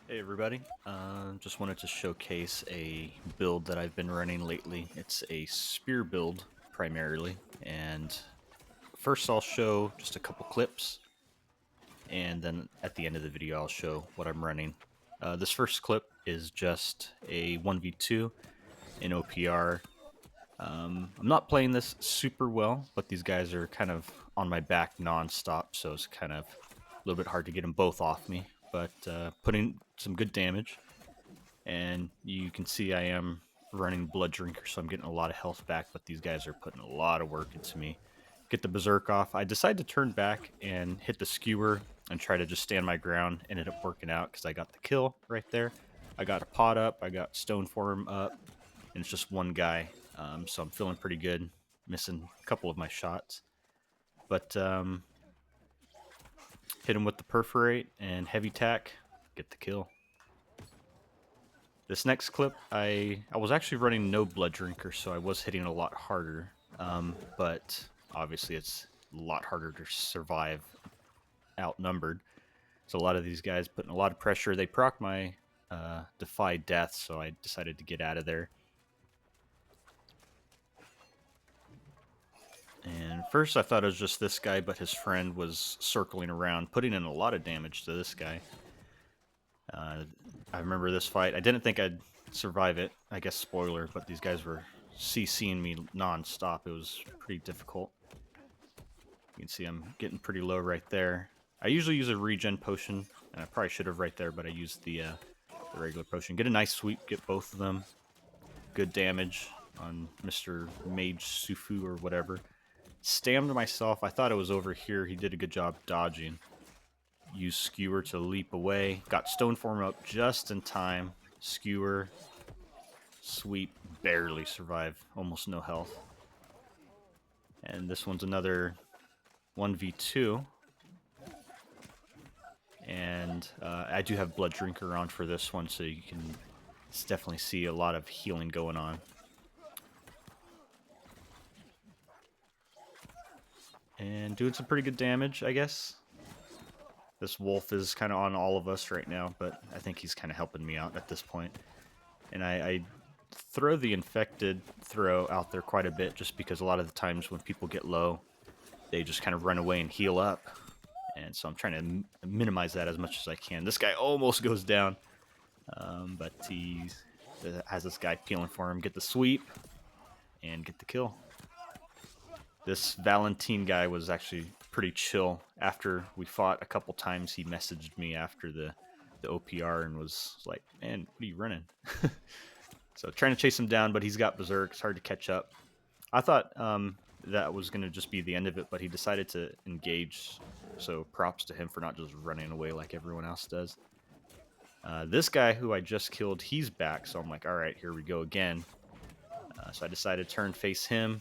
Hey everybody, just wanted to showcase a build that I've been running lately. It's a spear build primarily, and first I'll show just a couple clips, and then at the end of the video I'll show what I'm running. This first clip is just a 1v2 in OPR. I'm not playing this super well, but these guys are kind of on my back non-stop, so it's kind of a little bit hard to get them both off me, but putting some good damage. And you can see I am running Blooddrinker, so I'm getting a lot of health back, but these guys are putting a lot of work into me. Get the Berserk off. I decided to turn back and hit the Skewer and try to just stand my ground. Ended up working out because I got the kill right there. I got a pot up, I got Stone Form up, and it's just one guy. So I'm feeling pretty good, missing a couple of my shots. But hit him with the Perforate and Heavy Tack, get the kill. This next clip, I was actually running no Blooddrinker, so I was hitting a lot harder. But obviously it's a lot harder to survive outnumbered. So a lot of these guys putting a lot of pressure. They proc my Defy Death, so I decided to get out of there. And first I thought it was just this guy, but his friend was circling around, putting in a lot of damage to this guy. I remember this fight. I didn't think I'd survive it. I guess spoiler, but these guys were CCing me non-stop. It was pretty difficult. You can see I'm getting pretty low right there. I usually use a regen potion, and I probably should have right there, but I used the regular potion. Get a nice sweep, get both of them. Good damage on Mr. Mage Sufu or whatever. Stammed myself. I thought it was over here. He did a good job dodging. Use Skewer to leap away. Got Stone Form up just in time. Skewer, sweep, barely survive. Almost no health. And this one's another 1v2. And I do have Blooddrinker on for this one, so you can definitely see a lot of healing going on. And doing some pretty good damage, I guess. This wolf is kind of on all of us right now, but I think he's kind of helping me out at this point. And I throw the infected throw out there quite a bit, just because a lot of the times when people get low, they just kind of run away and heal up. And so I'm trying to minimize that as much as I can. This guy almost goes down, but he has this guy peeling for him. Get the sweep and get the kill. This Valentine guy was actually pretty chill. After we fought a couple times, he messaged me after the OPR and was like, man, what are you running? So trying to chase him down, but he's got Berserk. It's hard to catch up. I thought that was going to just be the end of it, but he decided to engage. So props to him for not just running away like everyone else does. This guy who I just killed, he's back. So I'm like, all right, here we go again. So I decided to turn face him.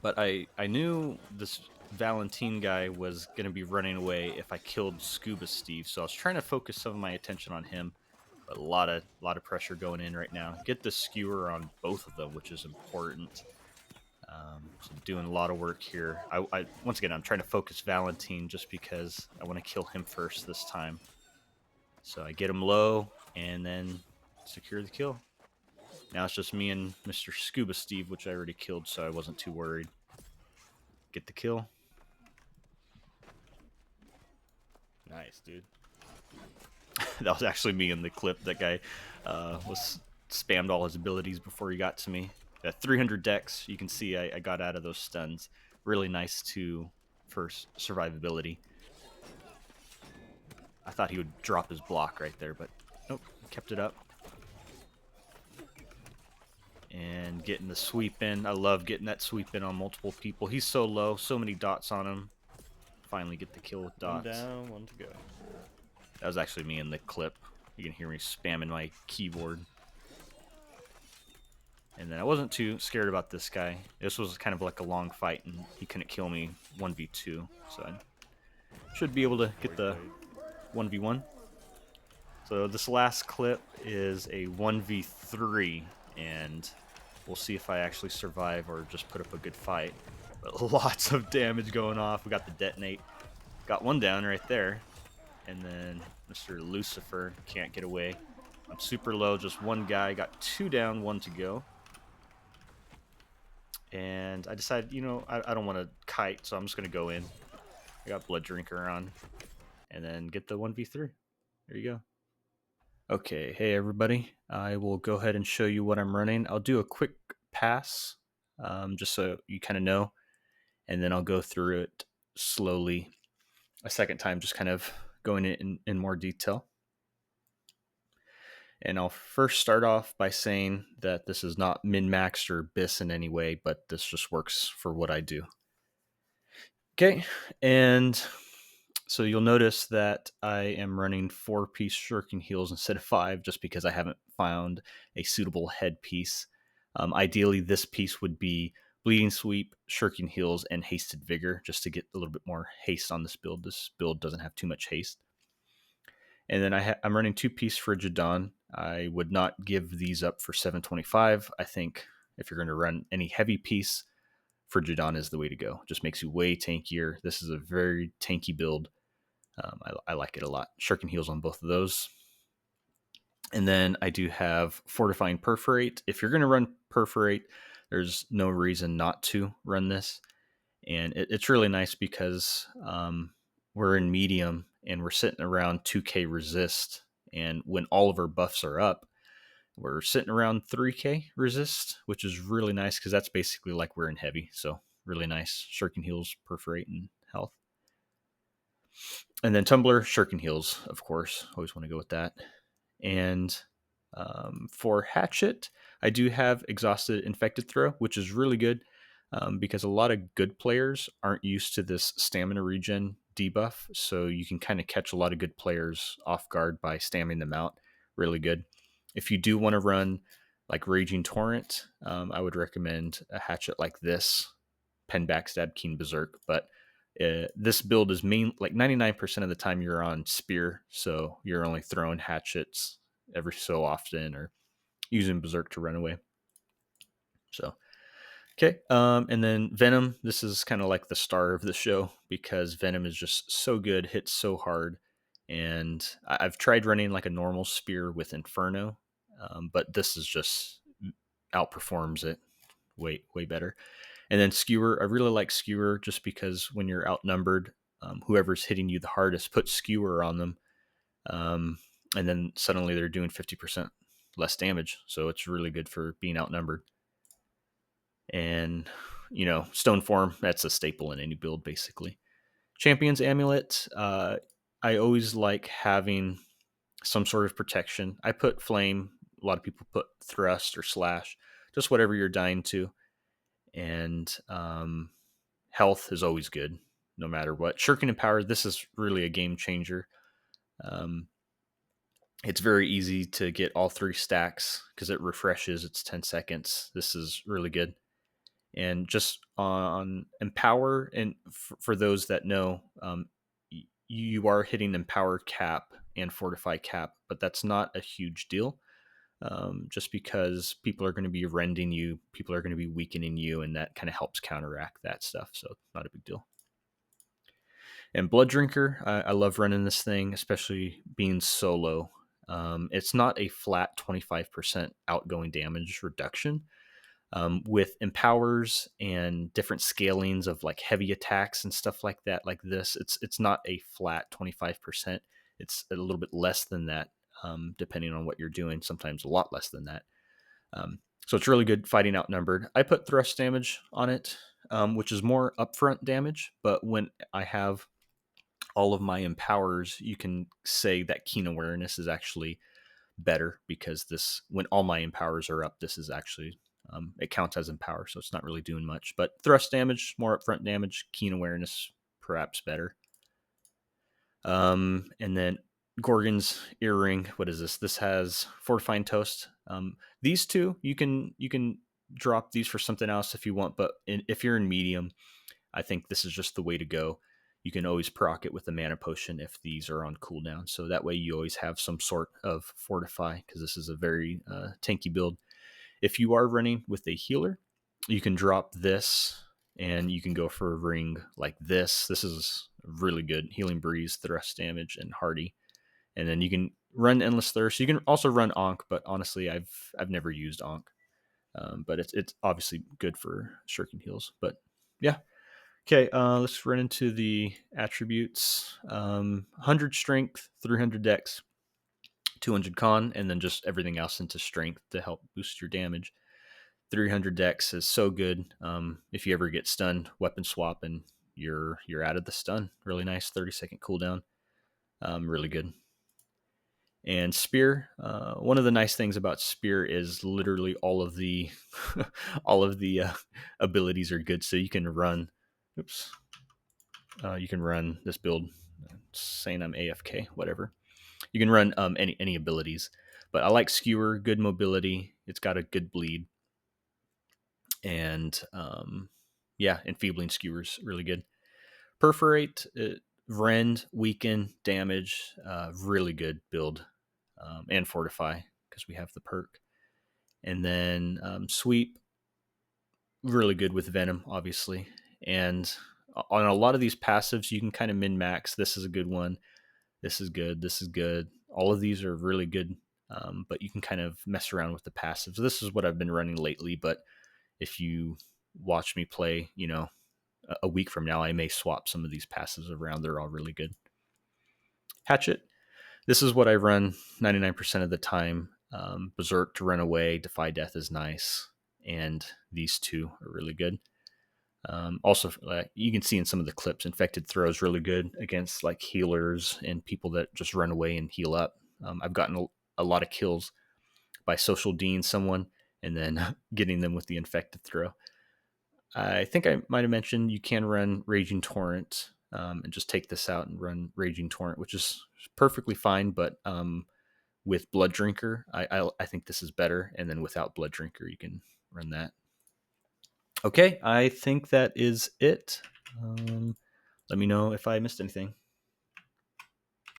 But I knew this Valentine guy was going to be running away if I killed Scuba Steve, so I was trying to focus some of my attention on him. But a lot of pressure going in right now. Get the Skewer on both of them, which is important. So doing a lot of work here. Once again, I'm trying to focus Valentine just because I want to kill him first this time. So I get him low and then secure the kill. Now it's just me and Mr. Scuba Steve, which I already killed, so I wasn't too worried. Get the kill. Nice, dude. That was actually me in the clip. That guy was spammed all his abilities before he got to me. At 300 dex, you can see I got out of those stuns. Really nice for survivability. I thought he would drop his block right there, but nope, kept it up. And getting the sweep in. I love getting that sweep in on multiple people. He's so low, so many dots on him. Finally get the kill with dots. One down, one to go. That was actually me in the clip. You can hear me spamming my keyboard. And then I wasn't too scared about this guy. This was kind of like a long fight, and he couldn't kill me 1v2. So I should be able to get the 1v1. So this last clip is a 1v3, and we'll see if I actually survive or just put up a good fight. But lots of damage going off. We got the detonate. Got one down right there. and then Mr. Lucifer can't get away. I'm super low, just one guy, got 2 down, 1 to go. And I decided, I don't want to kite, so I'm just going to go in. I got Blooddrinker on, and then get the 1v3. There you go. Okay, hey everybody. I will go ahead and show you what I'm running. I'll do a quick pass, just so you kind of know, and then I'll go through it slowly a second time, just kind of going in more detail. And I'll first start off by saying that this is not min-maxed or BIS in any way, but this just works for what I do. Okay, and so you'll notice that I am running 4-piece shirking heels instead of 5, just because I haven't found a suitable headpiece. Ideally, this piece would be bleeding sweep, shirking heels, and hasted vigor, just to get a little bit more haste on this build. This build doesn't have too much haste. And then I'm running 2-piece Frigid Dawn. I would not give these up for 725. I think if you're going to run any heavy piece, Frigid Dawn is the way to go. Just makes you way tankier. This is a very tanky build. I like it a lot. Shirking heels on both of those. And then I do have Fortifying Perforate. If you're going to run Perforate, there's no reason not to run this. And it's really nice because we're in medium and we're sitting around 2k resist. And when all of our buffs are up, we're sitting around 3k resist, which is really nice because that's basically like we're in heavy. So really nice. Shirking heals, Perforate, and health. And then Tumbler, Shirking heals, of course. Always want to go with that. And for Hatchet, I do have Exhausted Infected Throw, which is really good because a lot of good players aren't used to this stamina regen debuff. So you can kind of catch a lot of good players off guard by stamming them out. Really good. If you do want to run like Raging Torrent, I would recommend a Hatchet like this, Pen Backstab, Keen Berserk. But this build is like 99% of the time you're on Spear, so you're only throwing Hatchets every so often or using Berserk to run away. So, okay. And then Venom, this is kind of like the star of the show because Venom is just so good, hits so hard. And I've tried running like a normal Spear with Inferno, but this is just outperforms it way better. And then Skewer, I really like Skewer just because when you're outnumbered, whoever's hitting you the hardest, put Skewer on them. And then suddenly they're doing 50% less damage. So it's really good for being outnumbered. And, Stone Form, that's a staple in any build, basically. Champion's Amulet, I always like having some sort of protection. I put Flame. A lot of people put Thrust or Slash, just whatever you're dying to. And health is always good, no matter what. Shirking and Power, this is really a game changer. It's very easy to get all 3 stacks because it refreshes. It's 10 seconds. This is really good. And just on Empower, and for those that know, you are hitting Empower cap and Fortify cap, but that's not a huge deal. Just because people are going to be rending you, people are going to be weakening you, and that kind of helps counteract that stuff. So not a big deal. And Blooddrinker, I love running this thing, especially being solo. It's not a flat 25% outgoing damage reduction. With empowers and different scalings of like heavy attacks and stuff like that, like this, it's not a flat 25%. It's a little bit less than that. Depending on what you're doing, sometimes a lot less than that. So it's really good fighting outnumbered. I put thrust damage on it, which is more upfront damage, but when I have all of my empowers, you can say that keen awareness is actually better because when all my empowers are up, this is actually, it counts as empower, so it's not really doing much. But thrust damage, more upfront damage, keen awareness, perhaps better. And then Gorgon's Earring. What is this? This has Fortifying Toast. These two, you can drop these for something else if you want, but if you're in medium, I think this is just the way to go. You can always proc it with the mana potion if these are on cooldown, so that way you always have some sort of fortify because this is a very tanky build. If you are running with a healer, you can drop this and you can go for a ring like this. This is really good. Healing Breeze, Thrust Damage, and Hardy. And then you can run Endless Thirst. You can also run Ankh, but honestly, I've never used Ankh. But it's obviously good for shuriken heals. But yeah. Okay, let's run into the attributes. 100 strength, 300 dex, 200 con, and then just everything else into strength to help boost your damage. 300 dex is so good. If you ever get stunned, weapon swap and you're out of the stun. Really nice 30-second cooldown. Really good. And spear. One of the nice things about spear is literally all of the all of the abilities are good. So you can run. Oops. You can run this build. Saying I'm AFK, whatever. You can run any abilities, but I like skewer. Good mobility. It's got a good bleed, and yeah, enfeebling skewers really good. Perforate, rend, weaken, damage. Really good build, and fortify because we have the perk. And then sweep, really good with Venom, obviously. And on a lot of these passives, you can kind of min max. This is a good one. This is good. This is good. All of these are really good, but you can kind of mess around with the passives. This is what I've been running lately, but if you watch me play, a week from now, I may swap some of these passives around. They're all really good. Hatchet. This is what I run 99% of the time. Berserk to run away, Defy Death is nice, and these two are really good. Also, you can see in some of the clips, Infected Throw is really good against like healers and people that just run away and heal up. I've gotten a lot of kills by social dean someone and then getting them with the Infected Throw. I think I might have mentioned you can run Raging Torrent and just take this out and run Raging Torrent, which is perfectly fine. But with Blooddrinker, I think this is better. And then without Blooddrinker, you can run that. Okay, I think that is it. Let me know if I missed anything.